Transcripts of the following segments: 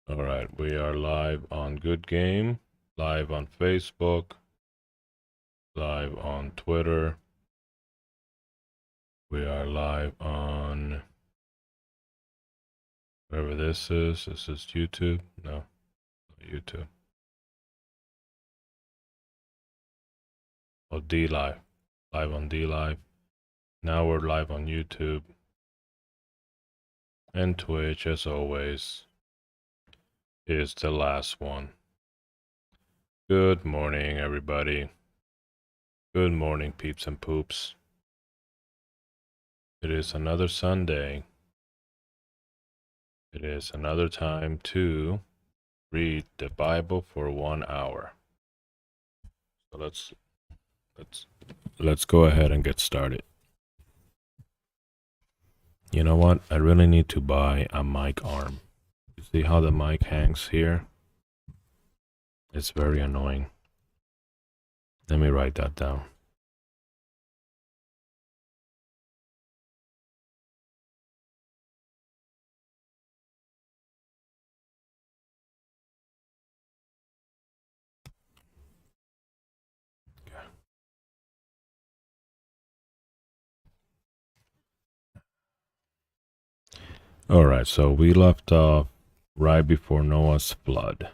All right, we are live on Good Game, live on Facebook, live on Twitter. We are live on wherever this is. This is YouTube. No, not YouTube. Oh, D Live. Live on D Live. Now we're live on YouTube and Twitch, as always, is the last one. Good morning, everybody. Good morning, peeps and poops. It is another Sunday. It is another time to read the Bible for 1 hour. So let's go ahead and get started. You know what? I really need to buy a mic arm. You see how the mic hangs here? It's very annoying. Let me write that down. Okay. All right, so we left off right before Noah's flood.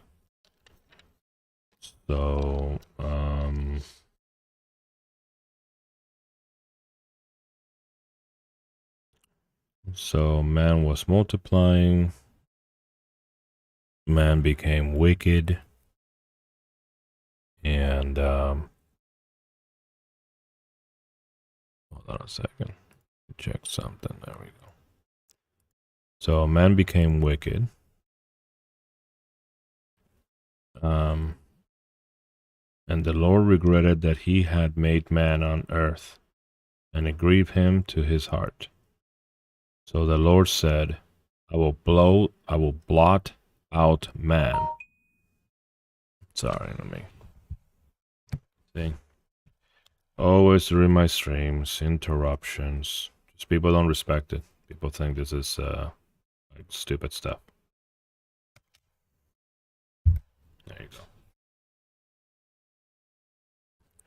So man was multiplying. Man became wicked. And hold on a second. Check something. There we go. So man became wicked. And the Lord regretted that he had made man on earth, and it grieved him to his heart. So the Lord said, I will blot out man. Sorry, let me see. Always during my streams, interruptions. Just people don't respect it. People think this is like stupid stuff. There you go.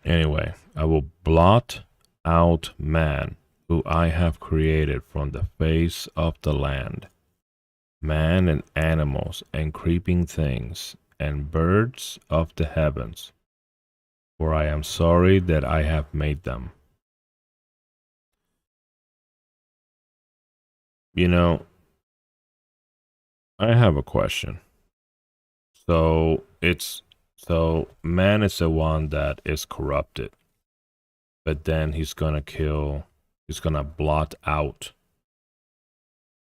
Anyway, I will blot out man, who I have created from the face of the land, man and animals and creeping things and birds of the heavens, for I am sorry that I have made them. You know, I have a question. So man is the one that is corrupted, but then he's gonna blot out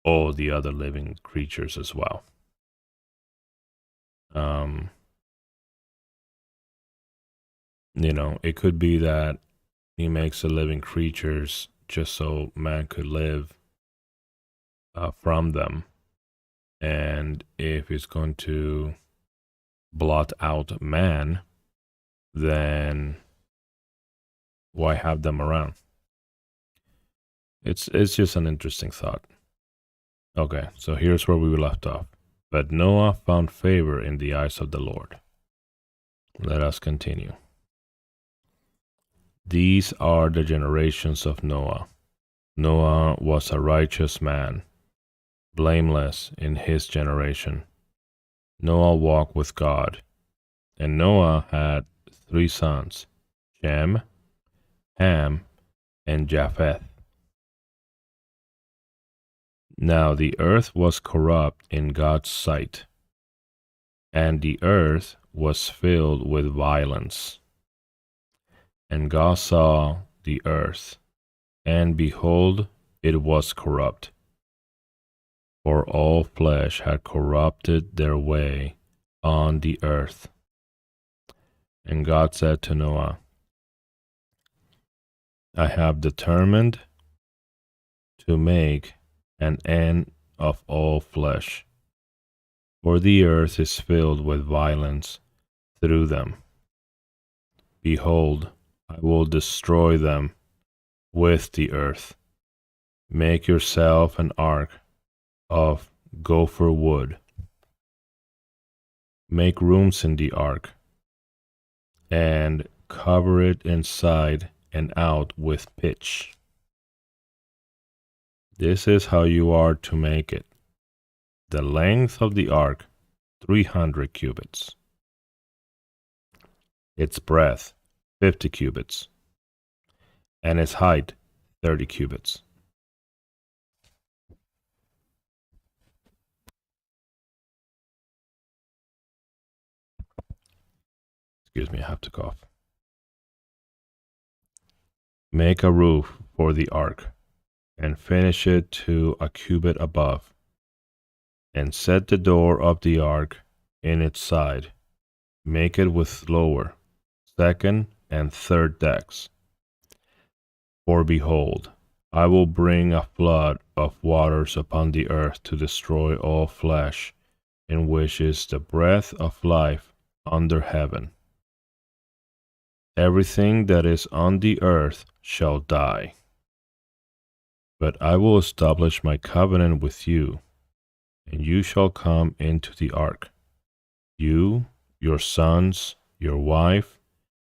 all the other living creatures as well. You know, it could be that he makes the living creatures just so man could live from them. And if he's going to blot out man, then why have them around? It's just an interesting thought. Okay, so here's where we left off. But Noah found favor in the eyes of the Lord. Let us continue. These are the generations of Noah. Noah was a righteous man, blameless in his generation. Noah walked with God, and Noah had 3 sons, Shem, Ham, and Japheth. Now the earth was corrupt in God's sight, and the earth was filled with violence. And God saw the earth, and behold, it was corrupt, for all flesh had corrupted their way on the earth. And God said to Noah, I have determined to make an end of all flesh, for the earth is filled with violence through them. Behold, I will destroy them with the earth. Make yourself an ark of gopher wood. make rooms in the ark, and cover it inside and out with pitch. This is how you are to make it. The length of the ark, 300 cubits. Its breadth, 50 cubits. And its height, 30 cubits. Excuse me, I have to cough. Make a roof for the ark, and finish it to a cubit above, and set the door of the ark in its side. Make it with lower, second, and third decks. For behold, I will bring a flood of waters upon the earth to destroy all flesh, in which is the breath of life under heaven. Everything that is on the earth shall die. But I will establish my covenant with you, and you shall come into the ark, you, your sons, your wife,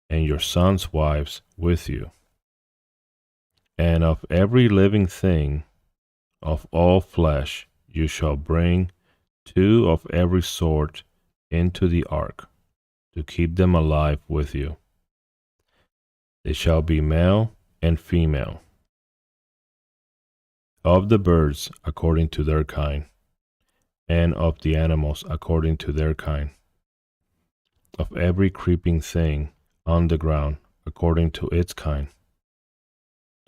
and your sons' wives with you. And of every living thing, of all flesh, you shall bring 2 of every sort into the ark, to keep them alive with you. They shall be male and female. Of the birds according to their kind, and of the animals according to their kind, of every creeping thing on the ground according to its kind.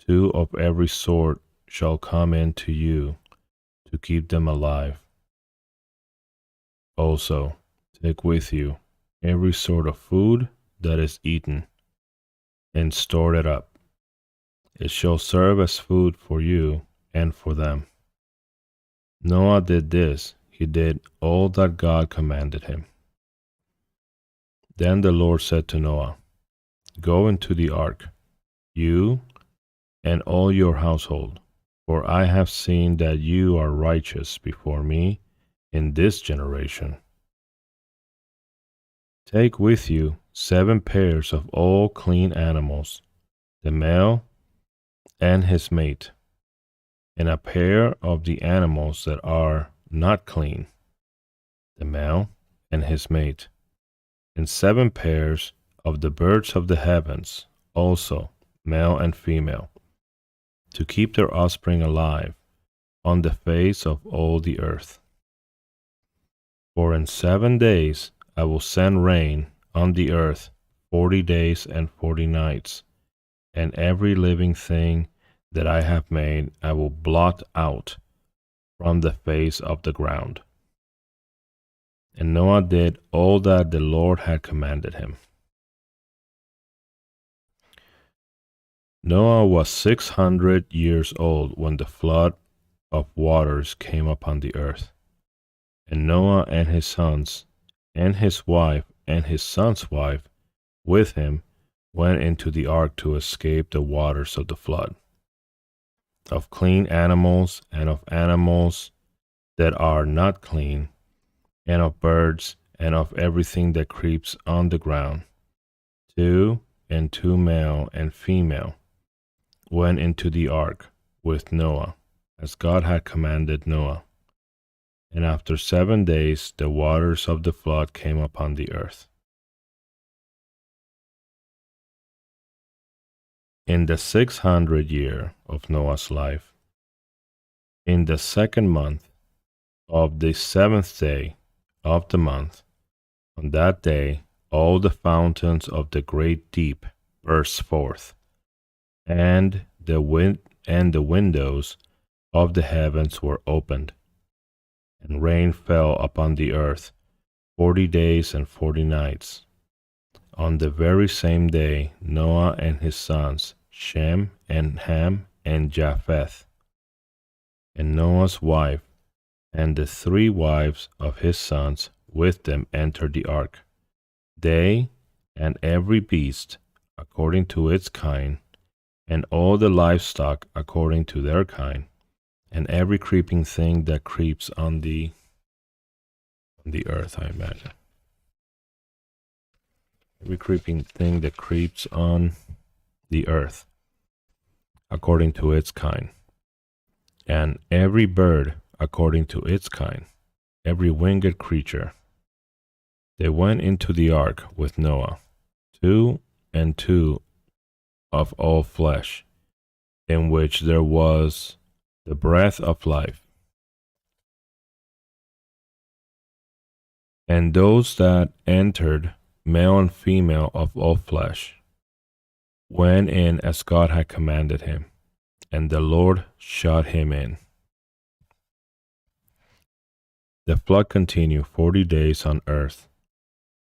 2 of every sort shall come in to you to keep them alive. Also, take with you every sort of food that is eaten, and store it up. It shall serve as food for you and for them. Noah did this. He did all that God commanded him. Then the Lord said to Noah, Go into the ark, you and all your household, for I have seen that you are righteous before me in this generation. Take with you 7 pairs of all clean animals, the male and his mate, and a pair of the animals that are not clean, the male and his mate, and 7 pairs of the birds of the heavens, also male and female, to keep their offspring alive on the face of all the earth. For in 7 days I will send rain on the earth 40 days and 40 nights, and every living thing that I have made I will blot out from the face of the ground. And Noah did all that the Lord had commanded him. Noah was 600 years old when the flood of waters came upon the earth. And Noah and his sons, and his wife, and his son's wife with him went into the ark to escape the waters of the flood. Of clean animals, and of animals that are not clean, and of birds, and of everything that creeps on the ground, 2 and 2 male and female went into the ark with Noah, as God had commanded Noah. And after 7 days the waters of the flood came upon the earth. In the 600th year of Noah's life, in the 2nd month of the 7th day of the month, on that day all the fountains of the great deep burst forth, and the windows of the heavens were opened, and rain fell upon the earth 40 days and 40 nights. On the very same day Noah and his sons, Shem and Ham and Japheth, and Noah's wife, and the 3 wives of his sons with them entered the ark, they and every beast according to its kind, and all the livestock according to their kind, and every creeping thing that creeps on the earth, I imagine. every creeping thing that creeps on the earth, according to its kind, and every bird according to its kind, every winged creature. They went into the ark with Noah, 2 and 2 of all flesh, in which there was the breath of life. And those that entered, male and female of all flesh, went in as God had commanded him, and the Lord shut him in. The flood continued 40 days on earth.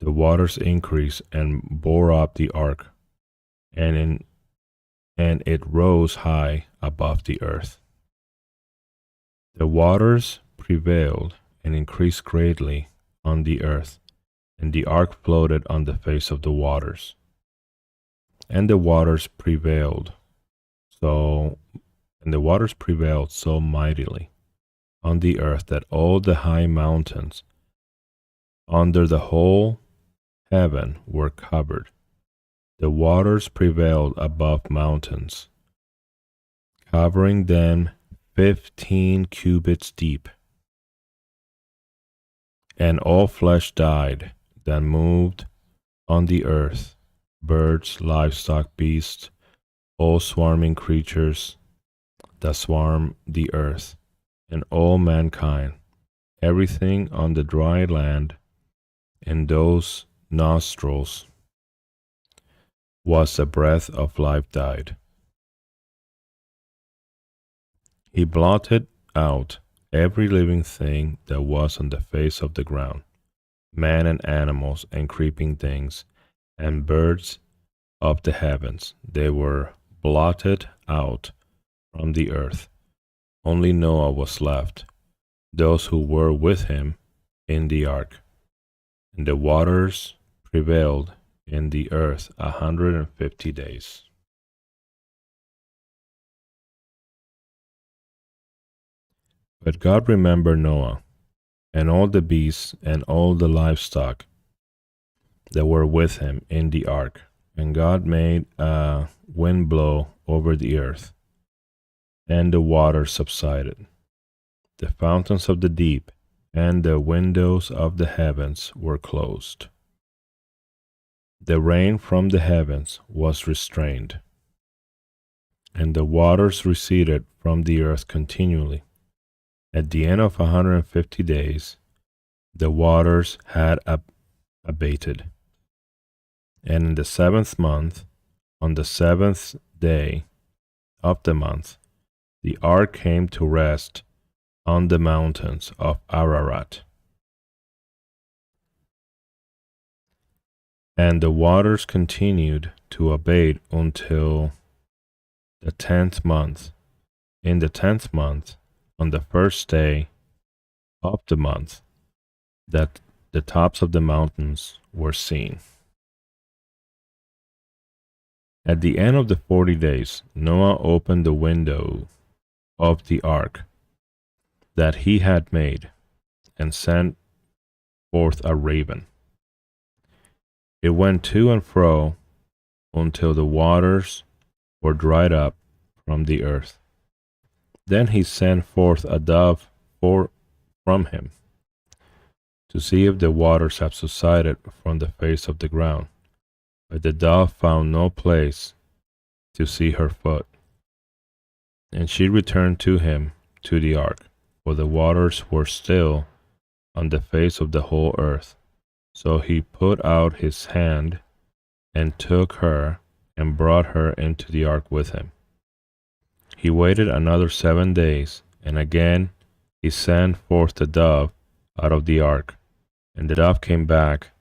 The waters increased and bore up the ark, and it rose high above the earth. The waters prevailed and increased greatly on the earth, and the ark floated on the face of the waters. And the waters prevailed so mightily on the earth that all the high mountains under the whole heaven were covered. The waters prevailed above mountains, covering them 15 cubits deep. And all flesh died that moved on the earth, birds, livestock, beasts, all swarming creatures that swarm the earth, and all mankind, everything on the dry land, in those nostrils was the breath of life died. He blotted out every living thing that was on the face of the ground, man and animals and creeping things, and birds of the heavens. They were blotted out from the earth. Only Noah was left, those who were with him in the ark. And the waters prevailed in the earth 150 days. But God remembered Noah, and all the beasts and all the livestock that were with him in the ark. And God made a wind blow over the earth, and the waters subsided. The fountains of the deep and the windows of the heavens were closed. The rain from the heavens was restrained, and the waters receded from the earth continually. At the end of 150 days, the waters had abated. And in the 7th month, on the 7th day of the month, the ark came to rest on the mountains of Ararat. And the waters continued to abate until the 10th month. In the 10th month, on the 1st day of the month, that the tops of the mountains were seen. At the end of the 40 days, Noah opened the window of the ark that he had made, and sent forth a raven. It went to and fro until the waters were dried up from the earth. Then he sent forth a dove from him, to see if the waters have subsided from the face of the ground. But the dove found no place to see her foot. And she returned to him to the ark, for the waters were still on the face of the whole earth. So he put out his hand and took her and brought her into the ark with him. He waited another 7 days, and again he sent forth the dove out of the ark. And the dove came back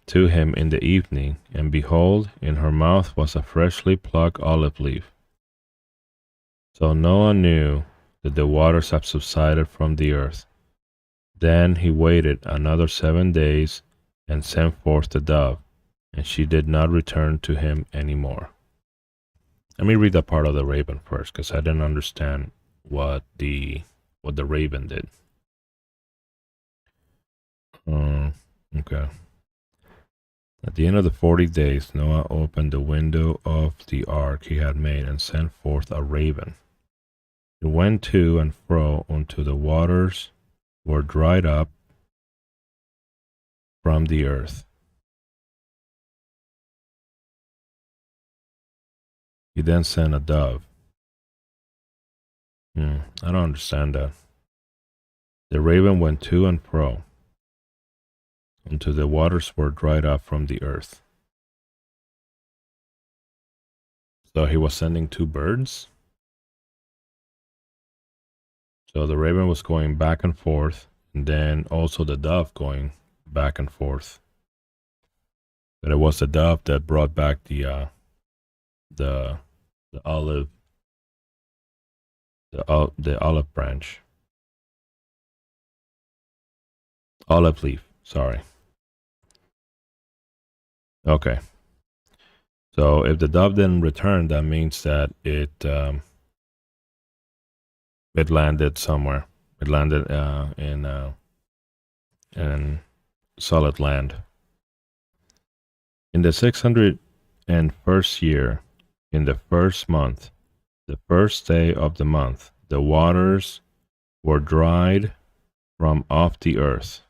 to him in the evening, and behold, in her mouth was a freshly plucked olive leaf. So Noah knew that the waters had subsided from the earth. Then he waited another 7 days and sent forth the dove, and she did not return to him any more. Let me read that part of the raven first, because I didn't understand what the raven did. Okay. At the end of the 40 days, Noah opened the window of the ark he had made and sent forth a raven. It went to and fro until the waters were dried up from the earth. He then sent a dove. I don't understand that. The raven went to and fro until the waters were dried up from the earth. So he was sending two birds. So the raven was going back and forth, and then also the dove going back and forth. But it was the dove that brought back the olive the olive branch, olive leaf. Sorry. Okay. So if the dove didn't return, that means that it landed somewhere. It landed in solid land. In the 601st year, in the first month, the first day of the month, the waters were dried from off the earth.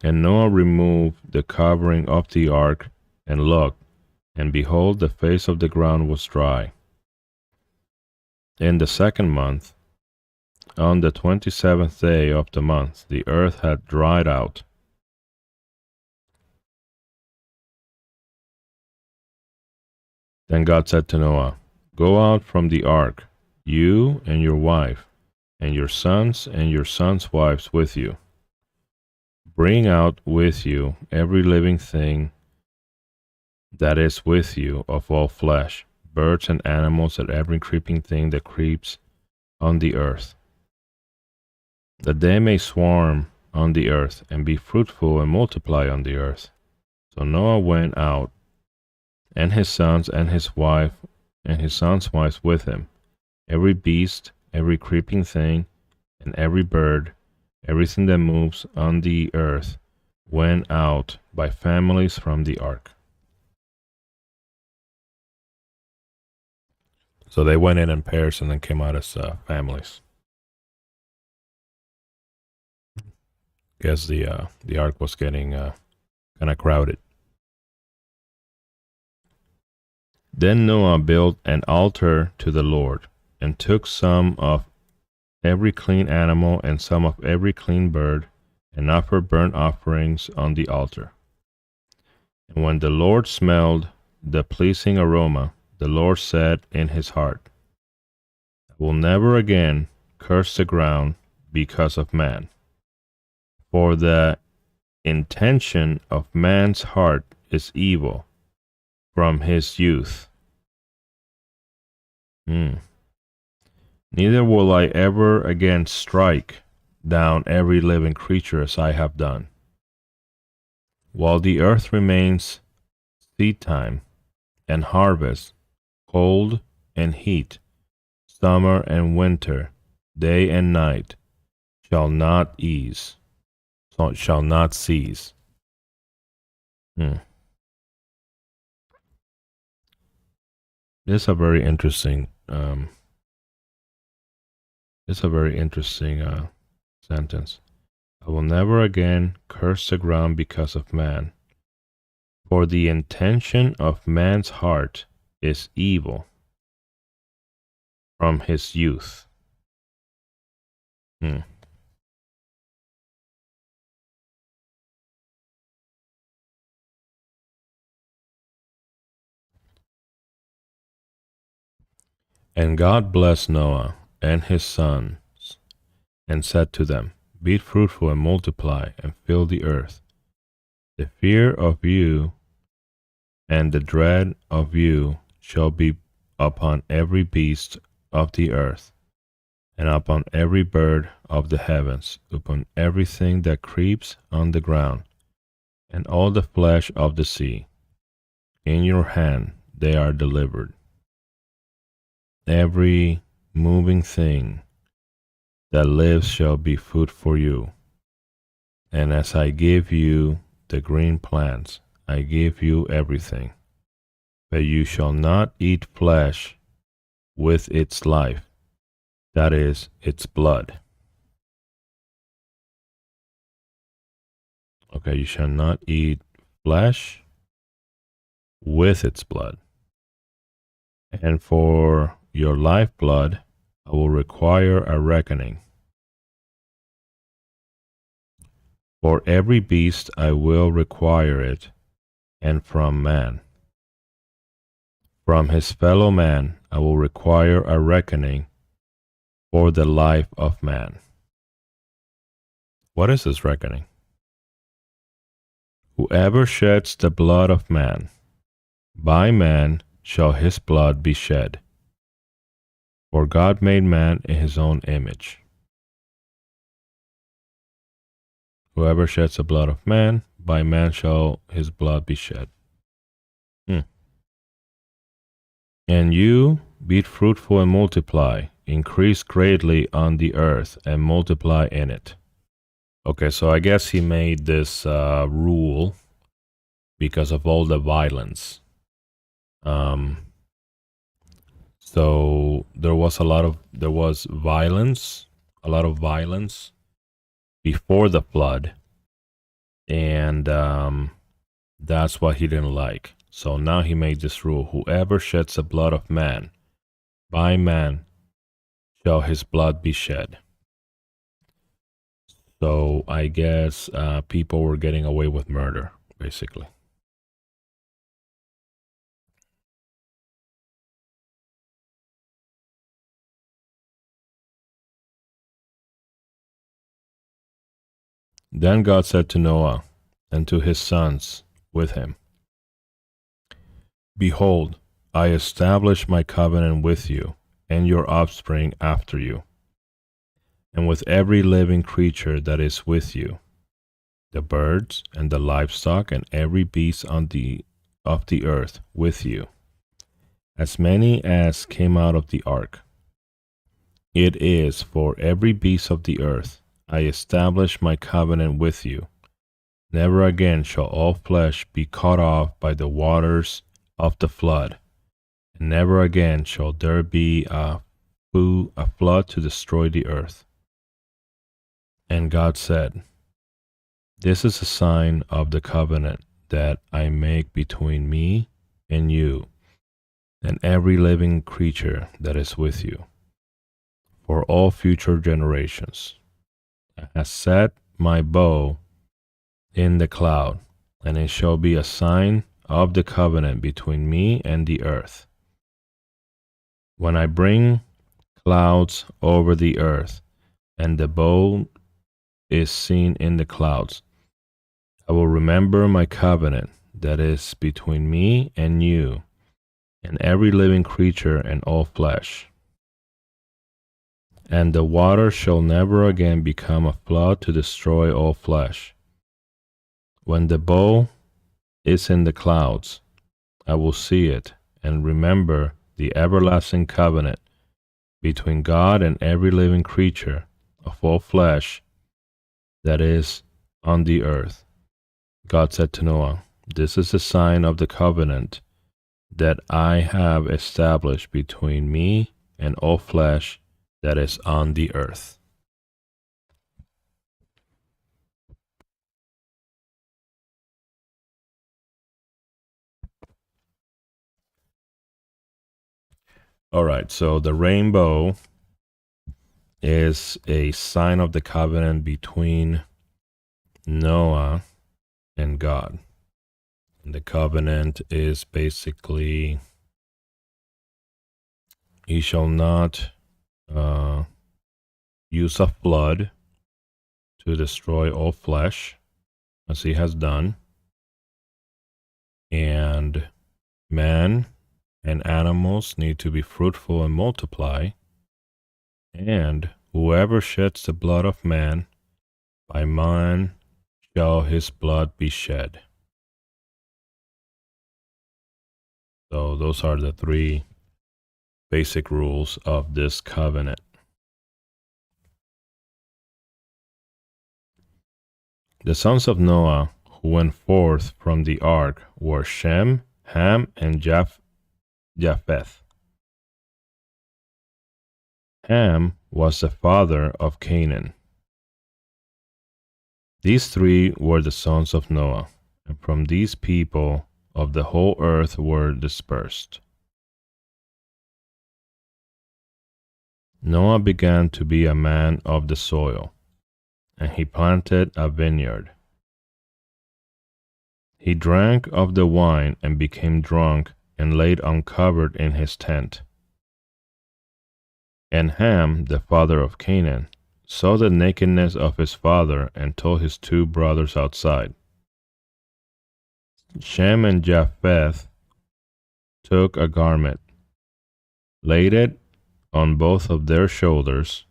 And Noah removed the covering of the ark and looked, and behold, the face of the ground was dry. In the second month, on the 27th day of the month, the earth had dried out. Then God said to Noah, "Go out from the ark, you and your wife, and your sons and your sons' wives with you. Bring out with you every living thing that is with you of all flesh, birds and animals, and every creeping thing that creeps on the earth, that they may swarm on the earth, and be fruitful and multiply on the earth." So Noah went out, and his sons and his wife and his sons' wives with him, every beast, every creeping thing, and every bird, everything that moves on the earth, went out by families from the ark. So they went in pairs and then came out as families. Guess the ark was getting kind of crowded. Then Noah built an altar to the Lord, and took some of every clean animal and some of every clean bird, and offered burnt offerings on the altar. And when the Lord smelled the pleasing aroma, the Lord said in his heart, "I will never again curse the ground because of man. For the intention of man's heart is evil from his youth. Neither will I ever again strike down every living creature as I have done. While the earth remains, seed time and harvest, cold and heat, summer and winter, day and night, shall not cease. This is a very interesting sentence. I will never again curse the ground because of man, for the intention of man's heart is evil from his youth. And God blessed Noah and his sons, and said to them, "Be fruitful and multiply, and fill the earth. The fear of you and the dread of you shall be upon every beast of the earth, and upon every bird of the heavens, upon everything that creeps on the ground, and all the flesh of the sea. In your hand they are delivered. Every moving thing that lives shall be food for you. And as I give you the green plants, I give you everything. But you shall not eat flesh with its life, that is, its blood. Okay, you shall not eat flesh with its blood. And for your lifeblood, I will require a reckoning. For every beast I will require it, and from man. From his fellow man I will require a reckoning for the life of man. What is this reckoning? Whoever sheds the blood of man, by man shall his blood be shed. For God made man in his own image. Whoever sheds the blood of man, by man shall his blood be shed. And you, be fruitful and multiply, increase greatly on the earth, and multiply in it. Okay, so I guess he made this rule because of all the violence. So there was a lot of violence before the flood, and that's what he didn't like. So now he made this rule: whoever sheds the blood of man, by man shall his blood be shed. So I guess people were getting away with murder, basically. Then God said to Noah and to his sons with him, Behold, I establish my covenant with you and your offspring after you, and with every living creature that is with you, the birds and the livestock and every beast of the earth with you, as many as came out of the ark. It is for every beast of the earth I establish my covenant with you. Never again shall all flesh be cut off by the waters of the flood, and never again shall there be a flood to destroy the earth. And God said, This is a sign of the covenant that I make between me and you, and every living creature that is with you, for all future generations. I have set my bow in the cloud, and it shall be a sign of the covenant between me and the earth. When I bring clouds over the earth, and the bow is seen in the clouds, I will remember my covenant that is between me and you, and every living creature and all flesh. And the water shall never again become a flood to destroy all flesh. When the bow is in the clouds, I will see it and remember the everlasting covenant between God and every living creature of all flesh that is on the earth. God said to Noah, This is a sign of the covenant that I have established between me and all flesh that is on the earth. All right, so the rainbow is a sign of the covenant between Noah and God. And the covenant is basically, he shall not use of blood to destroy all flesh, as he has done. And man and animals need to be fruitful and multiply. And whoever sheds the blood of man, by man shall his blood be shed. So those are the three basic rules of this covenant. The sons of Noah who went forth from the ark were Shem, Ham, and Japheth. Ham was the father of Canaan. These three were the sons of Noah, and from these people of the whole earth were dispersed. Noah began to be a man of the soil, and he planted a vineyard. He drank of the wine and became drunk and laid uncovered in his tent. And Ham, the father of Canaan, saw the nakedness of his father and told his two brothers outside. Shem and Japheth took a garment, laid it on both of their shoulders,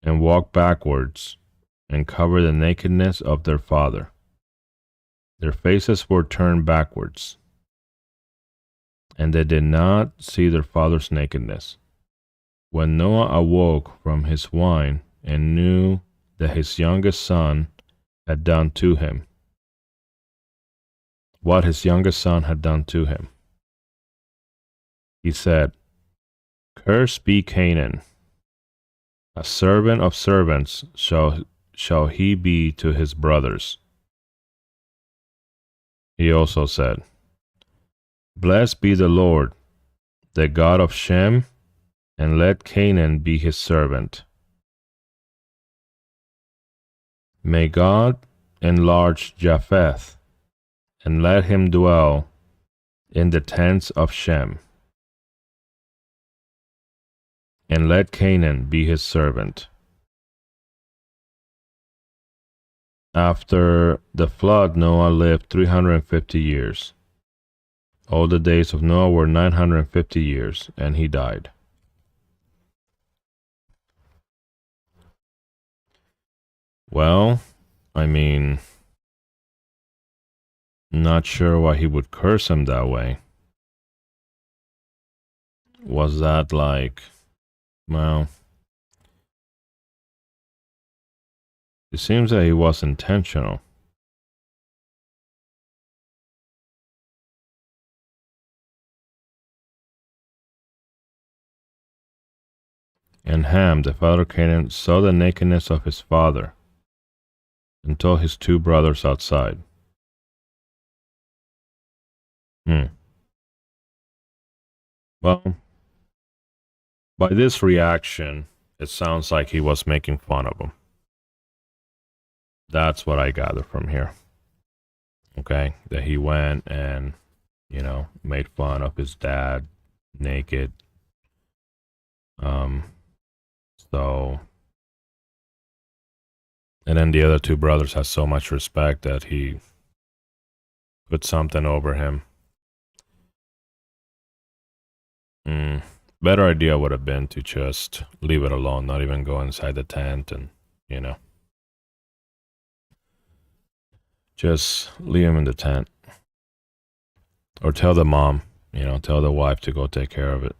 and walked backwards and covered the nakedness of their father. Their faces were turned backwards, and they did not see their father's nakedness. When Noah awoke from his wine and knew that his youngest son had done to him, what his youngest son had done to him, he said, "Cursed be Canaan. A servant of servants shall he be to his brothers." He also said, "Blessed be the Lord, the God of Shem, and let Canaan be his servant. May God enlarge Japheth, and let him dwell in the tents of Shem, and let Canaan be his servant." After the flood, Noah lived 350 years. All the days of Noah were 950 years, and he died. Well, I mean, not sure why he would curse him that way. Was that like, well, it seems that he was intentional. And Ham, the father of Canaan, saw the nakedness of his father and told his two brothers outside. Well, by this reaction, it sounds like he was making fun of him. That's what I gather from here. Okay, that he went and, made fun of his dad naked. And then the other two brothers had so much respect that he put something over him. Better idea would have been to just leave it alone, not even go inside the tent and, just leave him in the tent. Or tell the mom, tell the wife to go take care of it.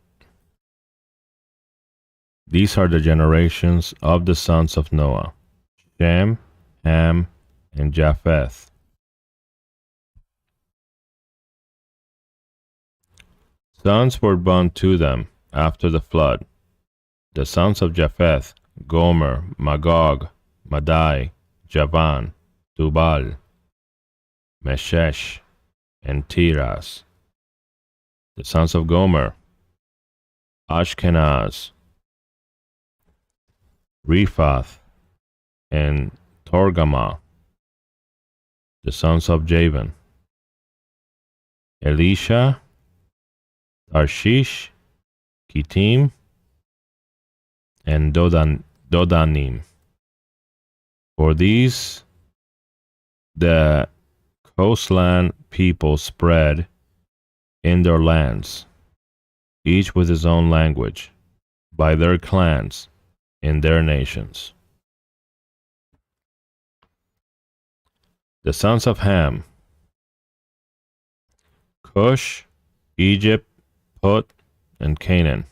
These are the generations of the sons of Noah: Shem, Ham, and Japheth. Sons were born to them after the flood. The sons of Japheth: Gomer, Magog, Madai, Javan, Tubal, Meshesh, and Tiras. The sons of Gomer: Ashkenaz, Rephath, and Torgamah. The sons of Javan: Elisha, Tarshish, Kittim, and Dodanim. For these the coastland people spread in their lands, each with his own language, by their clans, in their nations. The sons of Ham: Cush, Egypt, Put, and Canaan.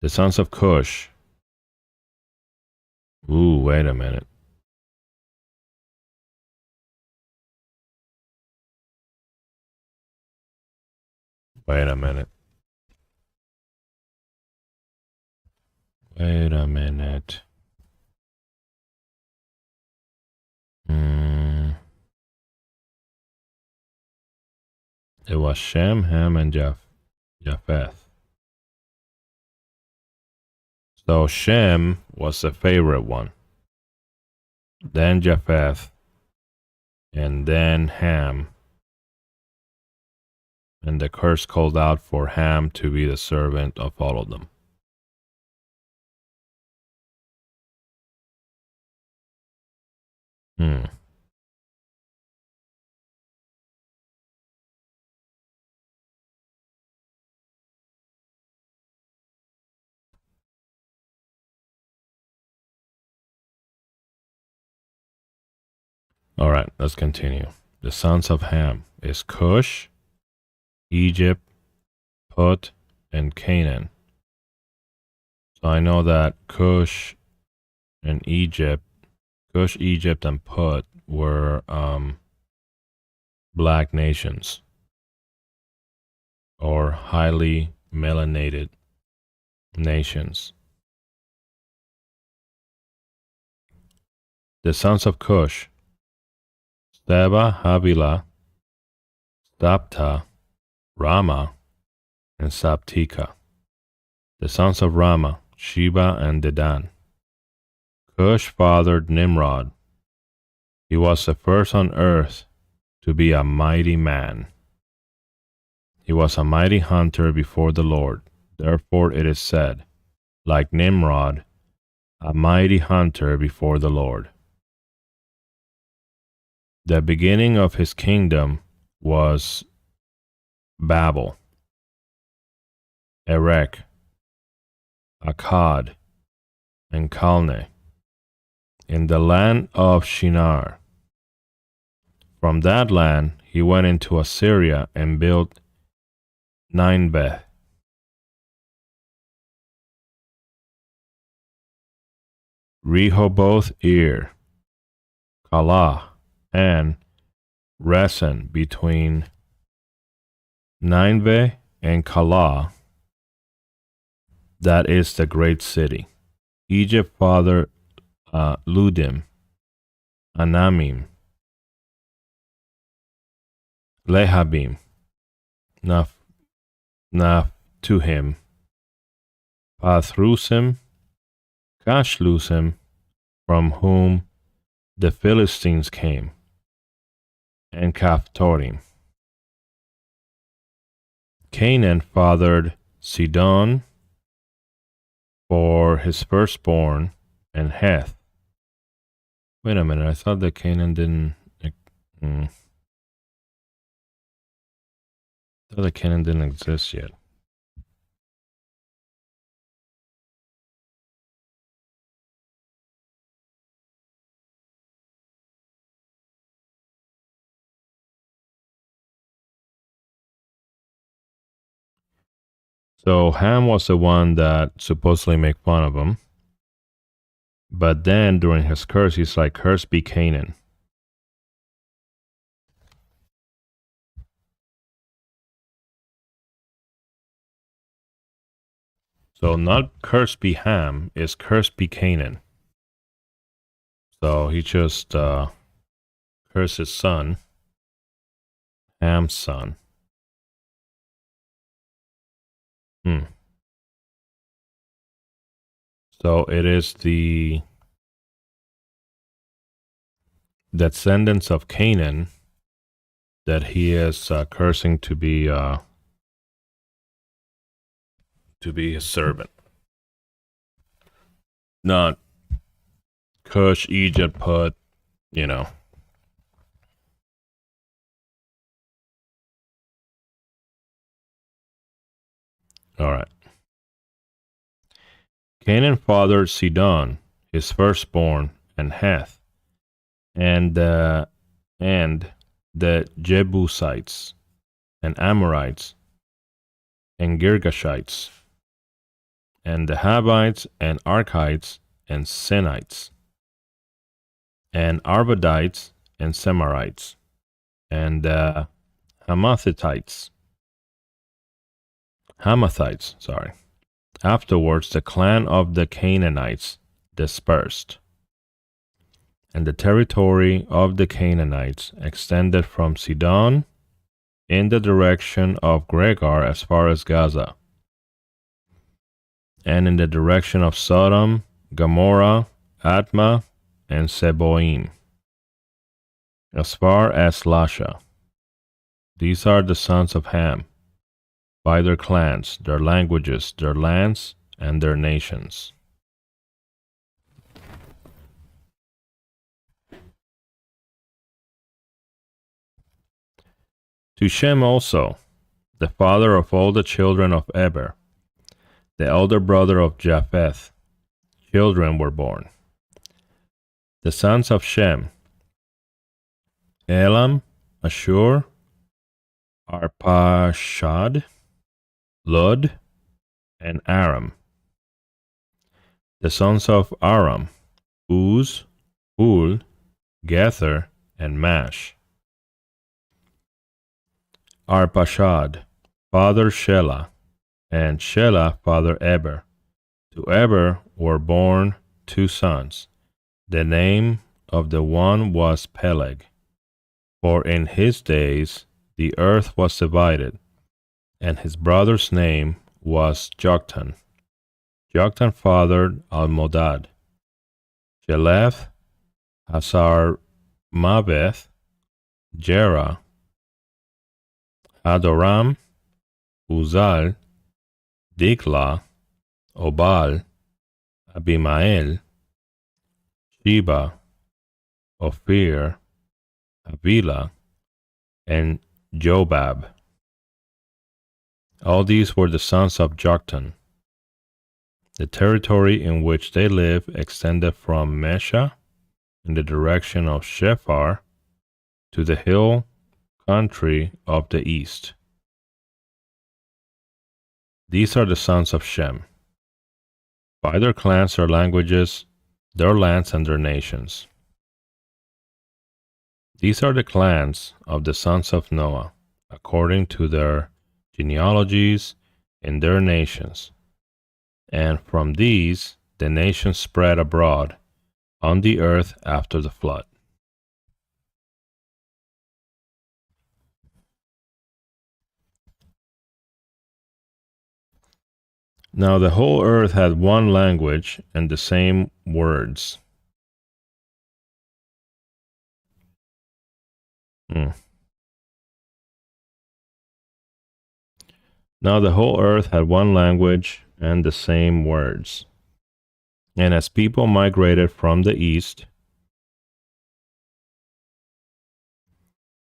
The sons of Cush: Ooh, wait a minute. Wait a minute. Wait a minute. Mm, it was Shem, Ham, and Japheth. So Shem was the favorite one, then Japheth, and then Ham. And the curse called out for Ham to be the servant of all of them. Hmm. All right, let's continue. The sons of Ham is Cush, Egypt, Put, and Canaan. So I know that Cush, Egypt, and Put were black nations or highly melanated nations. The sons of Cush, Seba, Havilah, Sapta, Rama, and Sabtika. The sons of Rama, Sheba and Dedan. Cush fathered Nimrod. He was the first on earth to be a mighty man. He was a mighty hunter before the Lord. Therefore it is said, like Nimrod, a mighty hunter before the Lord. The beginning of his kingdom was Babel, Erech, Akkad, and Calneh, in the land of Shinar. From that land he went into Assyria and built Nineveh, Rehoboth Ir, Calah, and Resen. Between Nineveh and Calah, that is the great city. Egypt fathered Ludim, Anamim, Lehabim, Naphtuhim, Pathrusim, Cashlusim, from whom the Philistines came, and Caphtorim. Canaan fathered Sidon for his firstborn, and Heth. Wait a minute, I thought that Canaan didn't. I thought that Canaan didn't exist yet. So Ham was the one that supposedly made fun of him. But then during his curse, he's like, "Cursed be Canaan." So not "Cursed be Ham," is "Cursed be Canaan." So he just cursed his son, Ham's son. So it is the descendants of Canaan that he is cursing to be his servant, not Cush, Egypt, Put, you know. All right. Canaan fathered Sidon, his firstborn, and Heth, and the Jebusites, and Amorites, and Girgashites, and the Havites, and Archites, and Sinites. and Arvadites, and Semarites, and Hamathites. Sorry. Afterwards, the clan of the Canaanites dispersed, and the territory of the Canaanites extended from Sidon in the direction of Gregar as far as Gaza, and in the direction of Sodom, Gomorrah, Admah, and Seboim, as far as Lasha. These are the sons of Ham, by their clans, their languages, their lands, and their nations. To Shem also, the father of all the children of Eber, the elder brother of Japheth, children were born. The sons of Shem: Elam, Ashur, Arpachshad, Lud, and Aram. The sons of Aram: Uz, Hul, Gether, and Mash. Arpachshad father Shelah, and Shelah father Eber. To Eber were born 2 sons. The name of the one was Peleg, for in his days the earth was divided, and his brother's name was Joktan. Joktan fathered Almodad, Sheleph, Hazarmaveth, Jerah, Adoram, Uzal, Dikla, Obal, Abimael, Sheba, Ophir, Havilah, and Jobab. All these were the sons of Joktan. The territory in which they lived extended from Mesha in the direction of Shephar to the hill country of the east. These are the sons of Shem, by their clans, their languages, their lands, and their nations. These are the clans of the sons of Noah, according to their genealogies in their nations. And from these the nations spread abroad on the earth after the flood. Now the whole earth had one language and the same words. Now the whole earth had one language and the same words. And as people migrated from the east,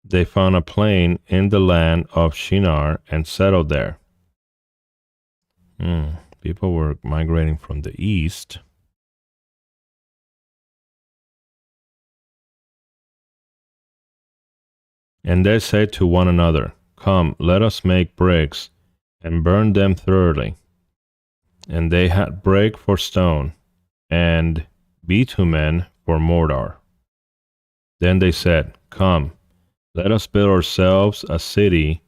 they found a plain in the land of Shinar and settled there. People were migrating from the east. And they said to one another, "Come, let us make bricks and burn them thoroughly." And they had brick for stone, and bitumen for mortar. Then they said, "Come, let us build ourselves a city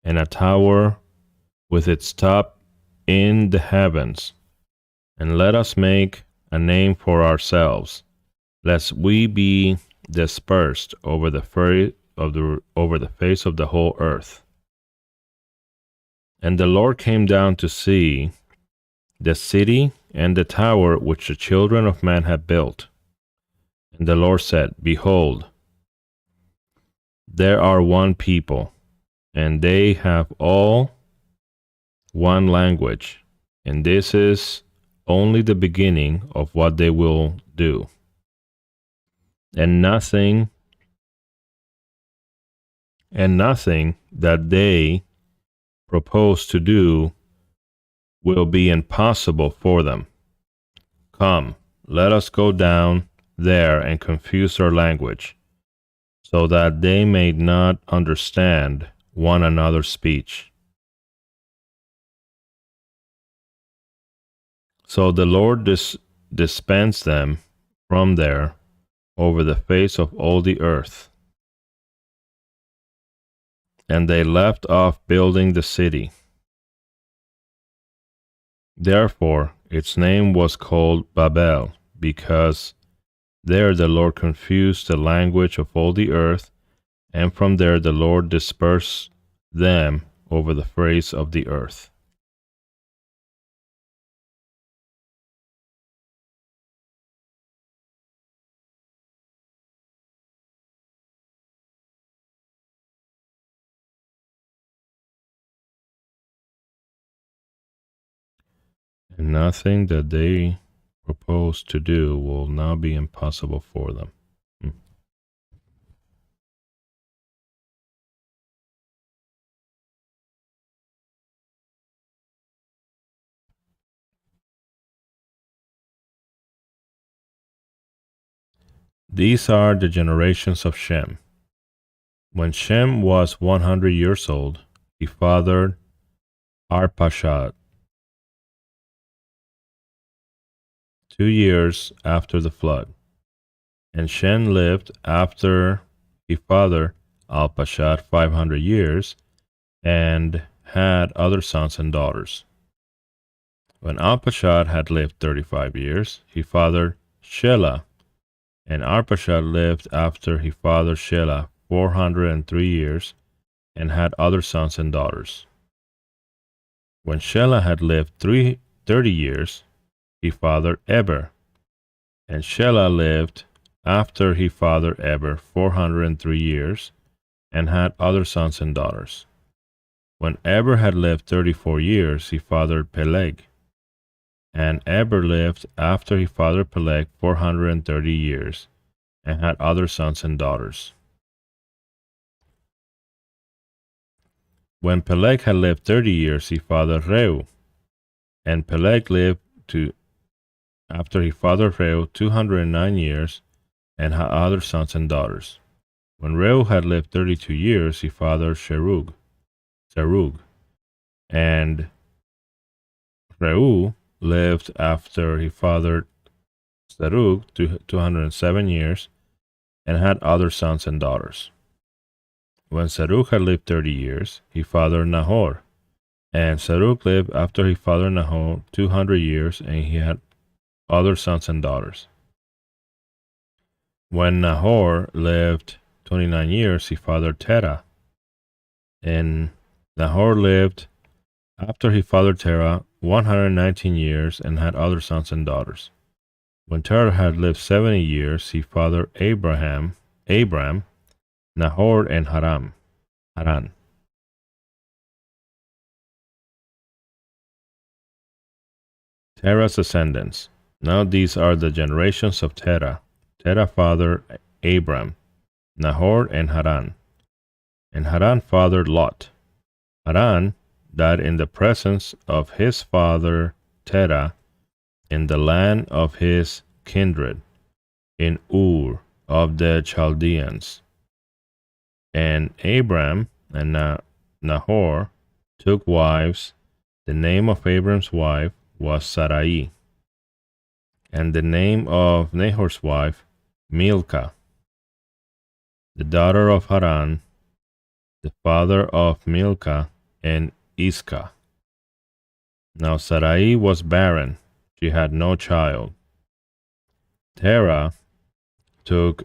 and a tower with its top in the heavens, and let us make a name for ourselves, lest we be dispersed over the face of the whole earth." And the Lord came down to see the city and the tower which the children of man had built. And the Lord said, "Behold, there are one people, and they have all one language, and this is only the beginning of what they will do. And nothing that they propose to do will be impossible for them. Come, let us go down there and confuse their language, so that they may not understand one another's speech." So the Lord dispensed them from there over the face of all the earth. And they left off building the city. Therefore, its name was called Babel, because there the Lord confused the language of all the earth, and from there the Lord dispersed them over the face of the earth. And nothing that they propose to do will now be impossible for them. These are the generations of Shem. When Shem was 100 years old, he fathered Arpachshad. 2 years after the flood. And Shem lived after he fathered Arpachshad 500 years, and had other sons and daughters. When Arpachshad had lived 35 years, he fathered Shelah, and Arpachshad lived after he fathered Shelah 403 years, and had other sons and daughters. When Shelah had lived 30 years, he fathered Eber, and Shelah lived after he fathered Eber 403 years, and had other sons and daughters. When Eber had lived 34 years, he fathered Peleg, and Eber lived after he fathered Peleg 430 years, and had other sons and daughters. When Peleg had lived 30 years, he fathered Reu, and Peleg lived after he fathered Reu 209 years, and had other sons and daughters. When Reu had lived 32 years, he fathered Serug, and Reu lived after he fathered Serug 207 years, and had other sons and daughters. When Serug had lived 30 years, he fathered Nahor, and Serug lived after he fathered Nahor 200 years, and he had other sons and daughters. When Nahor lived 29 years, he fathered Terah, and Nahor lived after he fathered Terah 119 years, and had other sons and daughters. When Terah had lived 70 years, he fathered Abram, Nahor, and Haran. Terah's descendants. Now these are the generations of Terah. Terah fathered Abram, Nahor, and Haran. And Haran fathered Lot. Haran died in the presence of his father Terah, in the land of his kindred, in Ur of the Chaldeans. And Abram and Nahor took wives. The name of Abram's wife was Sarai, and the name of Nahor's wife Milcah, the daughter of Haran, the father of Milcah and Iscah. Now Sarai was barren, she had no child. Terah took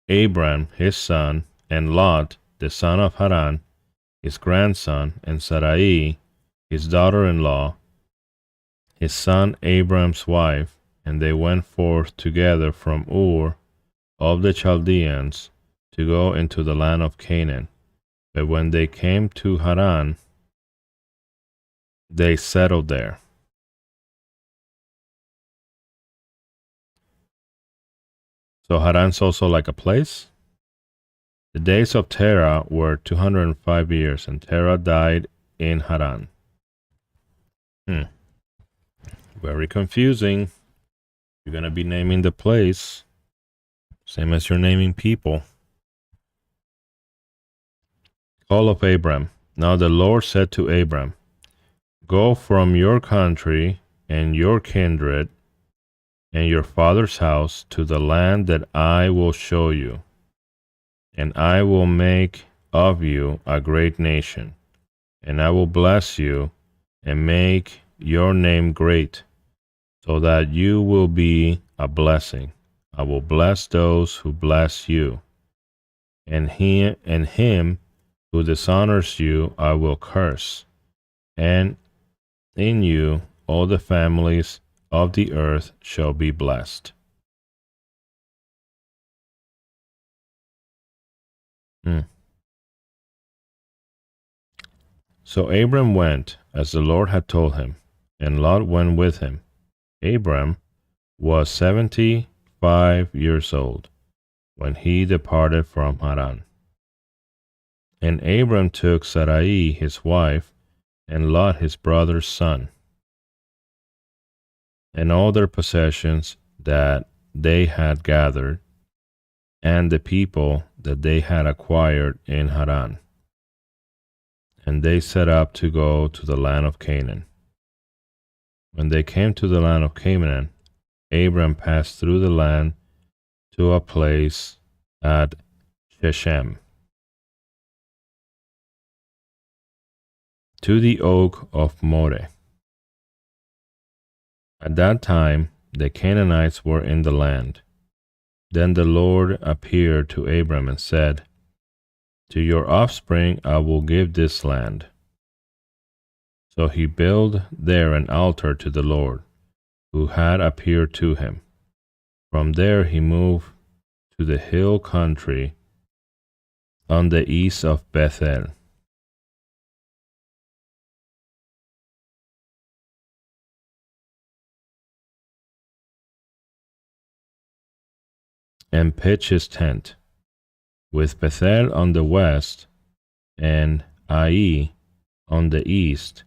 Abram his son, and Lot the son of Haran his grandson, and Sarai his daughter-in-law, his son Abram's wife, and they went forth together from Ur of the Chaldeans to go into the land of Canaan. But when they came to Haran, they settled there. So Haran's also like a place. The days of Terah were 205 years, and Terah died in Haran. Very confusing. You're going to be naming the place, same as you're naming people. Call of Abram. Now the Lord said to Abram, go from your country and your kindred and your father's house to the land that I will show you, and I will make of you a great nation, and I will bless you and make your name great, so that you will be a blessing. I will bless those who bless you, and him who dishonors you I will curse, and in you all the families of the earth shall be blessed. So Abram went as the Lord had told him, and Lot went with him. Abram was 75 years old when he departed from Haran. And Abram took Sarai his wife, and Lot his brother's son, and all their possessions that they had gathered, and the people that they had acquired in Haran. And they set up to go to the land of Canaan. When they came to the land of Canaan, Abram passed through the land to a place at Shechem, to the oak of Moreh. At that time the Canaanites were in the land. Then the Lord appeared to Abram and said, to your offspring I will give this land. So he built there an altar to the Lord, who had appeared to him. From there he moved to the hill country on the east of Bethel. And pitched his tent, with Bethel on the west and Ai on the east,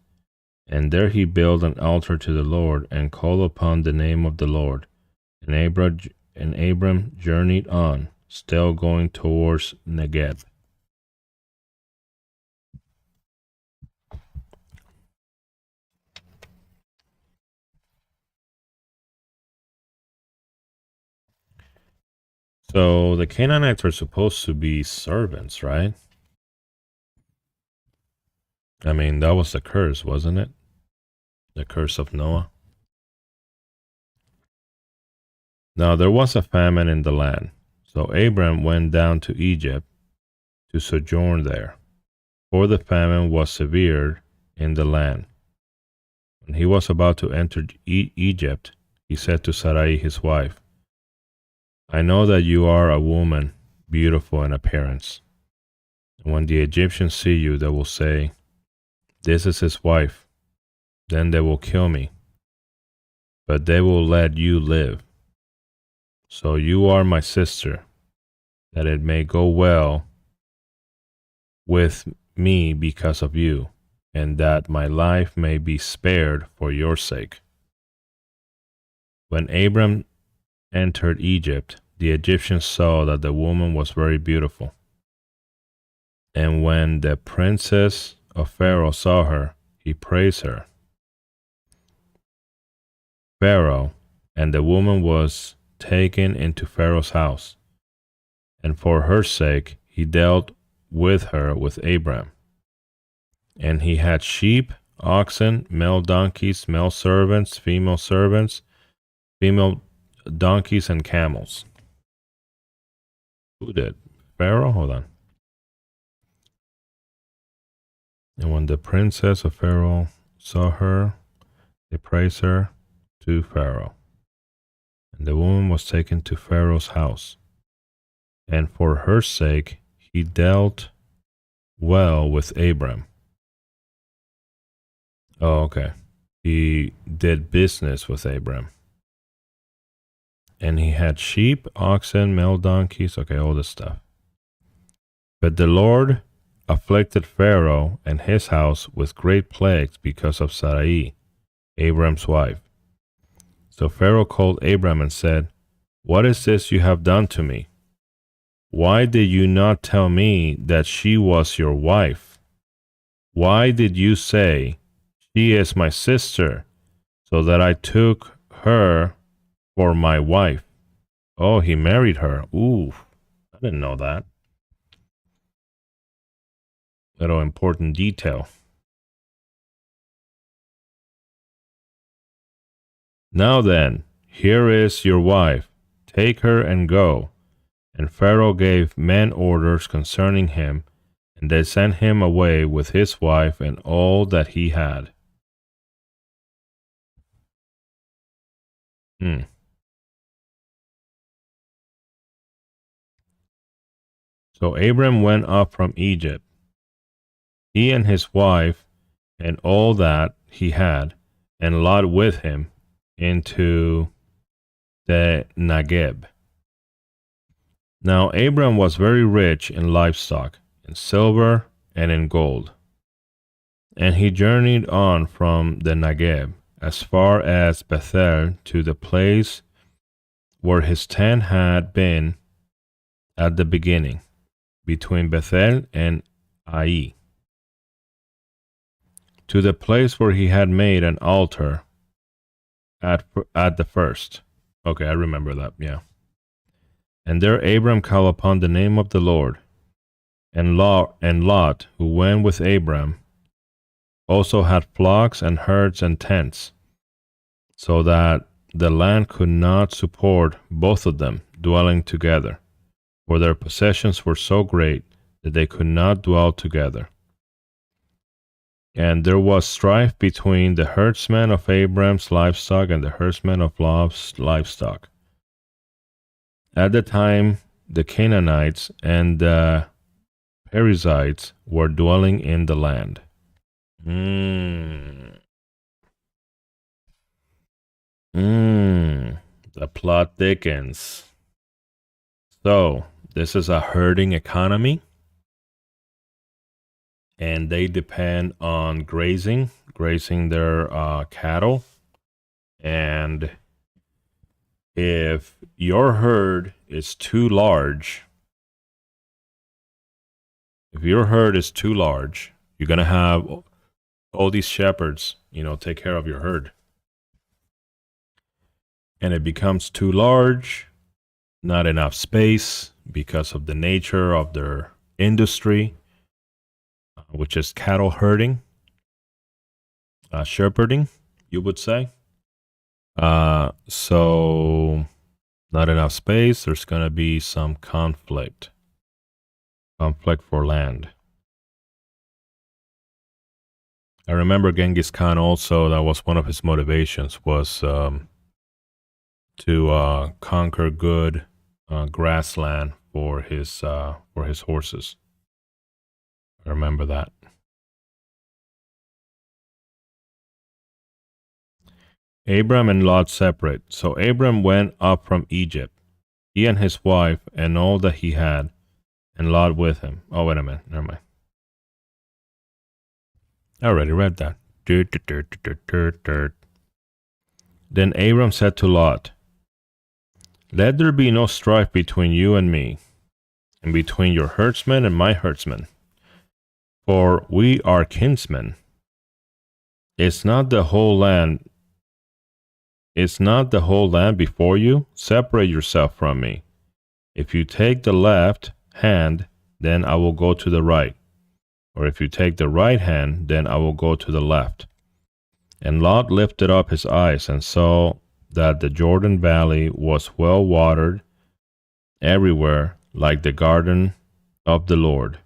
and there he built an altar to the Lord and called upon the name of the Lord. And Abram journeyed on, still going towards Negeb. So the Canaanites were supposed to be servants, right? I mean, that was the curse, wasn't it? The curse of Noah. Now there was a famine in the land, so Abram went down to Egypt to sojourn there, for the famine was severe in the land. When he was about to enter Egypt, he said to Sarai his wife, I know that you are a woman beautiful in appearance. And when the Egyptians see you, they will say, this is his wife. Then they will kill me. But they will let you live. So you are my sister, that it may go well with me because of you, and that my life may be spared for your sake. When Abram entered Egypt, the Egyptians saw that the woman was very beautiful. And when the princess of Pharaoh saw her, he praised her. Pharaoh, and the woman was taken into Pharaoh's house, and for her sake he dealt with her with Abram. And he had sheep, oxen, male donkeys, male servants, female donkeys, and camels. Who did? Pharaoh? Hold on. And when the princess of Pharaoh saw her, they praised her to Pharaoh. And the woman was taken to Pharaoh's house. And for her sake he dealt well with Abram. Oh, okay. He did business with Abram. And he had sheep, oxen, male donkeys, okay, all this stuff. But the Lord afflicted Pharaoh and his house with great plagues because of Sarai, Abram's wife. So Pharaoh called Abram and said, what is this you have done to me? Why did you not tell me that she was your wife? Why did you say, she is my sister, so that I took her for my wife. Oh, he married her. Ooh, I didn't know that. Little important detail. Now then, here is your wife. Take her and go. And Pharaoh gave men orders concerning him, and they sent him away with his wife and all that he had. So Abram went up from Egypt, he and his wife and all that he had, and Lot with him, into the Negeb. Now Abram was very rich in livestock, in silver, and in gold. And he journeyed on from the Negeb as far as Bethel to the place where his tent had been at the beginning, between Bethel and Ai, to the place where he had made an altar at the first. Okay, I remember that, yeah. And there Abram called upon the name of the Lord. And Lot, who went with Abram, also had flocks and herds and tents, so that the land could not support both of them dwelling together, for their possessions were so great that they could not dwell together. And there was strife between the herdsmen of Abram's livestock and the herdsmen of Lot's livestock. At the time, the Canaanites and the Perizzites were dwelling in the land. The plot thickens. So, this is a herding economy, and they depend on grazing their cattle. And if your herd is too large, you're going to have all these shepherds, take care of your herd. And it becomes too large, not enough space because of the nature of their industry, which is cattle herding, shepherding, you would say. So not enough space, there's going to be some conflict for land. I remember Genghis Khan also, that was one of his motivations, was to conquer good grassland for his horses. I remember that. Abram and Lot separate. So Abram went up from Egypt, he and his wife and all that he had, and Lot with him. Oh, wait a minute. Never mind. I already read that. Then Abram said to Lot, let there be no strife between you and me, and between your herdsmen and my herdsmen, for we are kinsmen. Is not the whole land before you? Separate yourself from me. If you take the left hand, then I will go to the right. Or if you take the right hand, then I will go to the left. And Lot lifted up his eyes and saw that the Jordan Valley was well watered everywhere, like the garden of the Lord,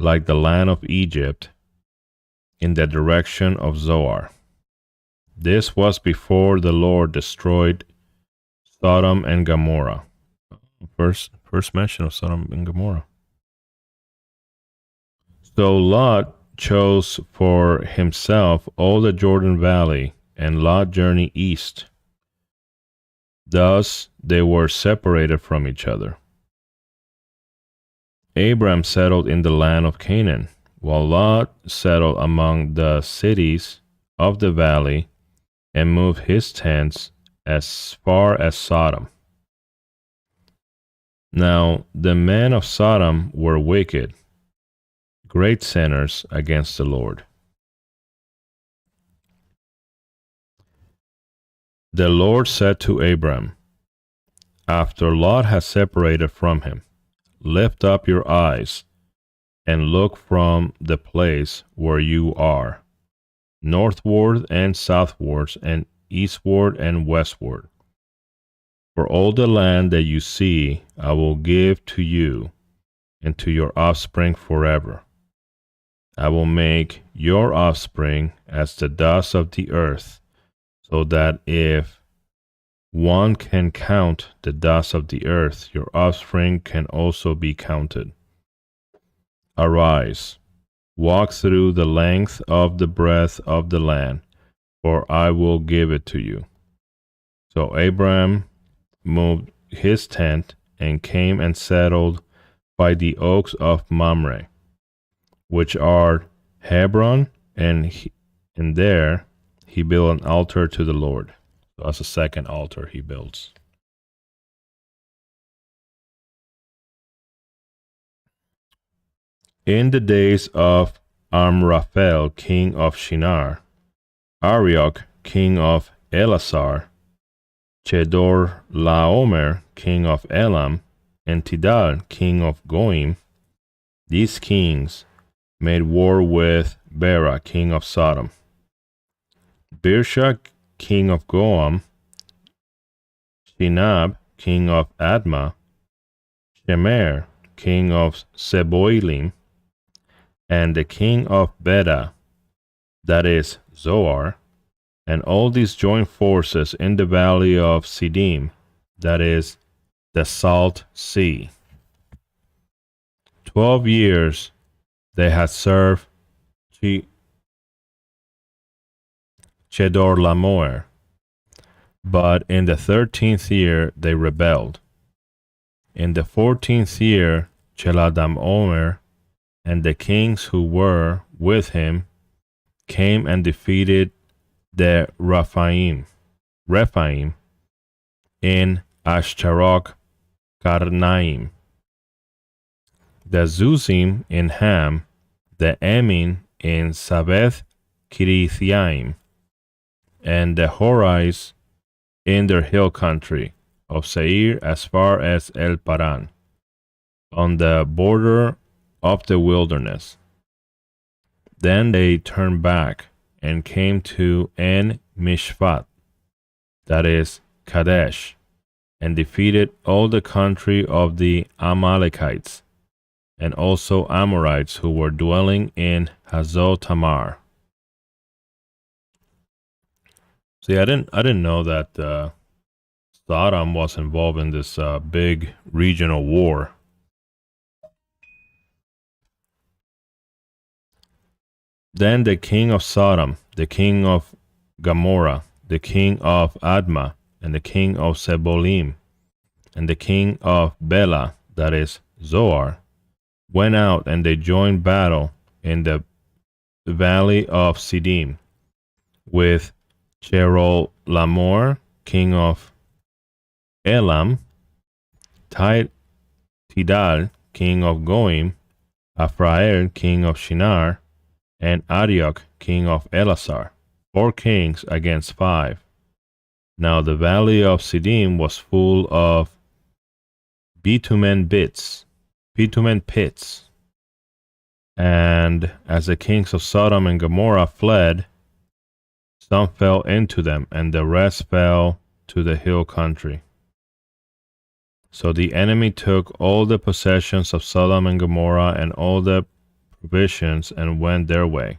like the land of Egypt, in the direction of Zoar. This was before the Lord destroyed Sodom and Gomorrah. First mention of Sodom and Gomorrah. So Lot chose for himself all the Jordan Valley, and Lot journeyed east. Thus they were separated from each other. Abram settled in the land of Canaan, while Lot settled among the cities of the valley and moved his tents as far as Sodom. Now the men of Sodom were wicked, great sinners against the Lord. The Lord said to Abram, after Lot had separated from him, lift up your eyes and look from the place where you are, northward and southward, and eastward and westward. For all the land that you see, I will give to you and to your offspring forever. I will make your offspring as the dust of the earth, so that if one can count the dust of the earth, your offspring can also be counted. Arise, walk through the length of the breadth of the land, for I will give it to you. So Abraham moved his tent and came and settled by the oaks of Mamre, which are Hebron, and there he built an altar to the Lord. So that's a second altar he builds. In the days of Amraphel, king of Shinar, Arioch, king of Elasar, Chedorlaomer, king of Elam, and Tidal, king of Goim, these kings made war with Bera, king of Sodom. Birsha, king of Goam, Shinab, king of Admah, Shemer, king of Seboilim, and the king of Beda, that is Zoar, and all these joined forces in the valley of Siddim, that is the Salt Sea. 12 years they had served Chedorlaomer, but in the 13th year they rebelled. In the 14th year, Chedorlaomer and the kings who were with him came and defeated the Rephaim in Ashtaroth Karnaim, the Zuzim in Ham, the Emin in Sabeth Kirithaim, and the Horites in their hill country of Seir as far as El Paran, on the border of the wilderness. Then they turned back and came to En Mishpat, that is Kadesh, and defeated all the country of the Amalekites, and also Amorites who were dwelling in Hazot Tamar. See, I didn't know that Sodom was involved in this big regional war. Then the king of Sodom, the king of Gomorrah, the king of Admah, and the king of Sebolim, and the king of Bela, that is Zoar, went out and they joined battle in the valley of Siddim with Chedorlaomer, king of Elam, Tidal, king of Goim, Aphrael, king of Shinar, and Arioch, king of Elasar, 4 kings against 5. Now the valley of Siddim was full of bitumen pits, and as the kings of Sodom and Gomorrah fled, some fell into them, and the rest fell to the hill country. So the enemy took all the possessions of Sodom and Gomorrah and all the provisions and went their way.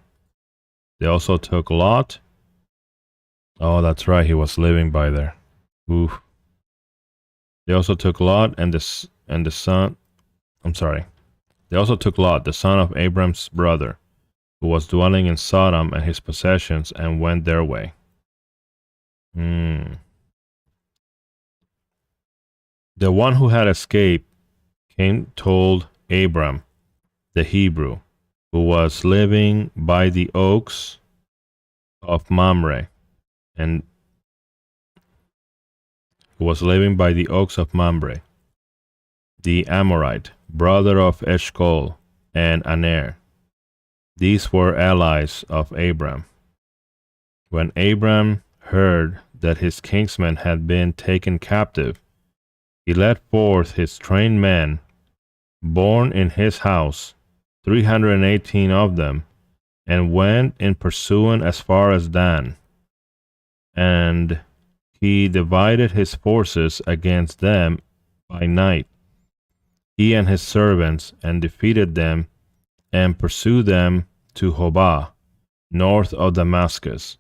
They also took Lot. Oh, that's right, he was living by there. Oof. They also took Lot and the son. They also took Lot, the son of Abram's brother, who was dwelling in Sodom, and his possessions, and went their way. The one who had escaped told Abram, the Hebrew, who was living by the oaks of Mamre, the Amorite, brother of Eshcol and Aner. These were allies of Abram. When Abram heard that his kinsmen had been taken captive, he led forth his trained men, born in his house, 318 of them, and went in pursuance as far as Dan. And he divided his forces against them by night, he and his servants, and defeated them, and pursued them to Hobah, north of Damascus.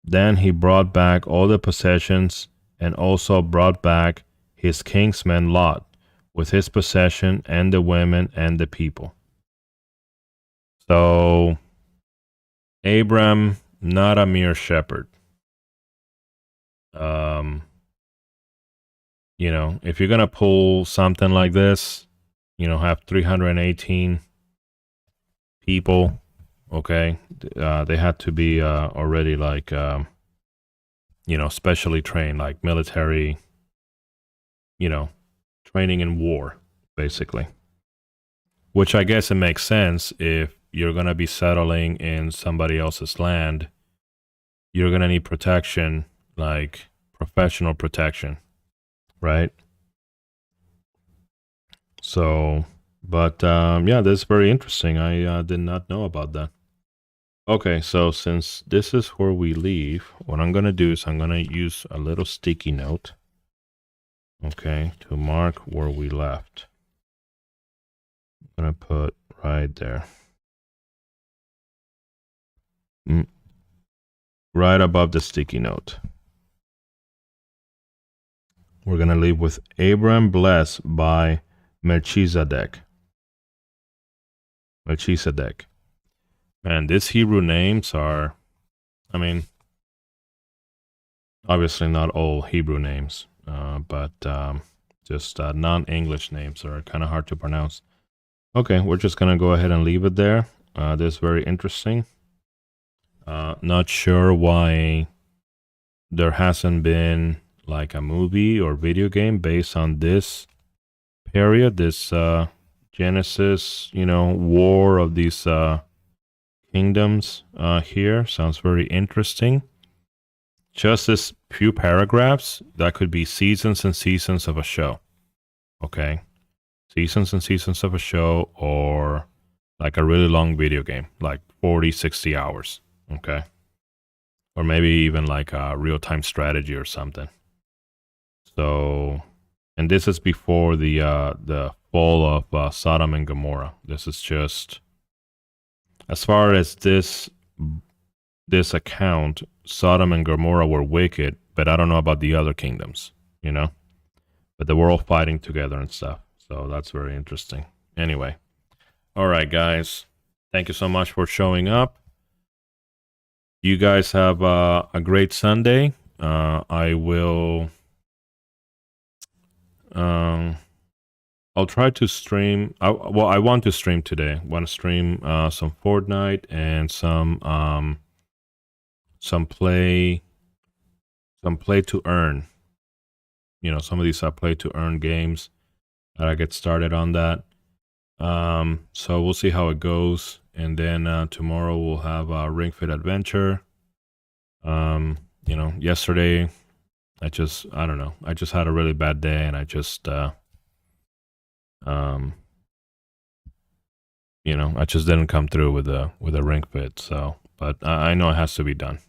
Then he brought back all the possessions, and also brought back his kinsman Lot, with his possession, and the women, and the people. So, Abram, not a mere shepherd. If you're going to pull something like this, have 318 people, okay, they had to be already like, specially trained, like military, training in war, basically. Which I guess it makes sense if you're going to be settling in somebody else's land, you're going to need protection, like professional protection, right? So, but yeah, this is very interesting. I did not know about that. Okay, so since this is where we leave, what I'm going to do is I'm going to use a little sticky note, okay, to mark where we left. I'm going to put right there. Right above the sticky note. We're going to leave with Abram blessed by Melchizedek. Melchizedek. Man, these Hebrew names are, obviously not all Hebrew names, but just non-English names are kind of hard to pronounce. Okay, we're just going to go ahead and leave it there. This is very interesting. Not sure why there hasn't been like a movie or video game based on this period, this Genesis, war of these kingdoms here. Sounds very interesting. Just this few paragraphs, that could be seasons and seasons of a show. Okay? Seasons and seasons of a show, or like a really long video game, like 40, 60 hours. Okay? Or maybe even like a real-time strategy or something. So, and this is before the fall of Sodom and Gomorrah. This is just, as far as this account, Sodom and Gomorrah were wicked, but I don't know about the other kingdoms, but they were all fighting together and stuff. So that's very interesting. Anyway, all right, guys, thank you so much for showing up. You guys have a great Sunday. I will. I'll try to stream. I want to stream today. I want to stream some Fortnite and some play to earn. Some of these are play to earn games. I get started on that. So we'll see how it goes, and then tomorrow we'll have Ring Fit Adventure. Yesterday I just had a really bad day, and I just I just didn't come through with a Ring Fit. So, but I know it has to be done.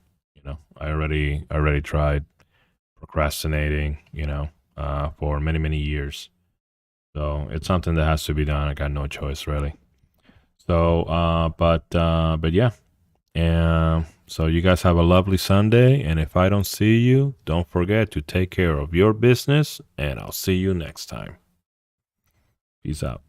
I already tried procrastinating, for many, many years. So it's something that has to be done. I got no choice, really. So, but yeah. And so you guys have a lovely Sunday. And if I don't see you, don't forget to take care of your business. And I'll see you next time. Peace out.